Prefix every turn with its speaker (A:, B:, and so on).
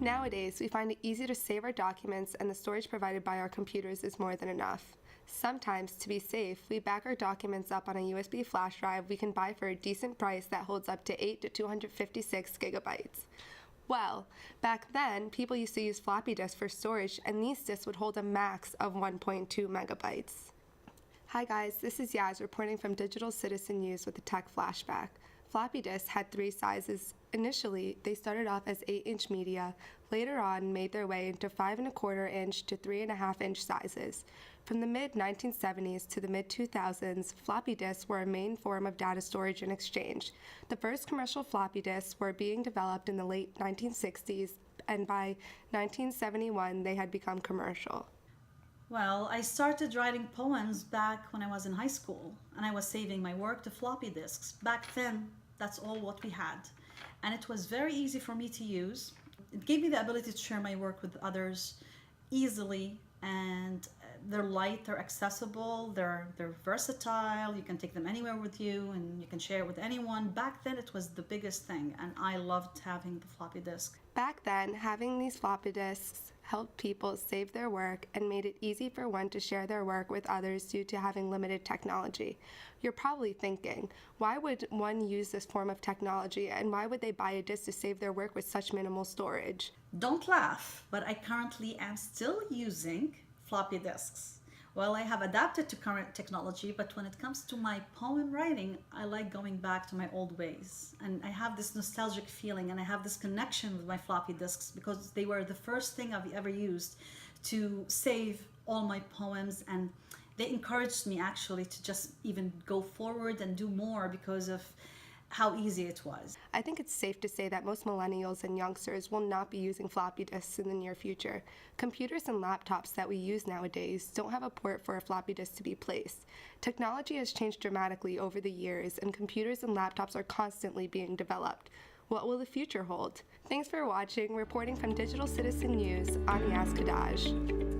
A: Nowadays, we find it easy to save our documents, and the storage provided by our computers is more than enough. Sometimes, to be safe, we back our documents up on a USB flash drive we can buy for a decent price that holds up to 8 to 256 gigabytes. Well, back then, people used to use floppy disks for storage, and these disks would hold a max of 1.2 megabytes. Hi guys, this is Yaz reporting from Digital Citizen News with a tech flashback. Floppy disks had three sizes. Initially, they started off as 8-inch media, later on made their way into 5.25-inch to 3.5-inch sizes. From the mid-1970s to the mid-2000s, floppy disks were a main form of data storage and exchange. The first commercial floppy disks were being developed in the late 1960s, and by 1971 they had become commercial.
B: Well, I started writing poems back when I was in high school, and I was saving my work to floppy disks. Back then, that's all what we had. And it was very easy for me to use. It gave me the ability to share my work with others easily, and they're light, they're accessible, they're versatile. You can take them anywhere with you, and you can share it with anyone. Back then, it was the biggest thing, and I loved having the floppy disk.
A: Back then, having these floppy disks helped people save their work and made it easy for one to share their work with others due to having limited technology. You're probably thinking, why would one use this form of technology, and why would they buy a disk to save their work with such minimal storage?
B: Don't laugh, but I currently am still using floppy disks. Well, I have adapted to current technology, but when it comes to my poem writing, I like going back to my old ways. And I have this nostalgic feeling, and I have this connection with my floppy disks because they were the first thing I've ever used to save all my poems, and they encouraged me actually to just even go forward and do more because of how easy it was.
A: I think it's safe to say that most millennials and youngsters will not be using floppy disks in the near future. Computers and laptops that we use nowadays don't have a port for a floppy disk to be placed. Technology has changed dramatically over the years, and computers and laptops are constantly being developed. What will the future hold? Thanks for watching. Reporting from Digital Citizen News, I'm Yaz Kadaj.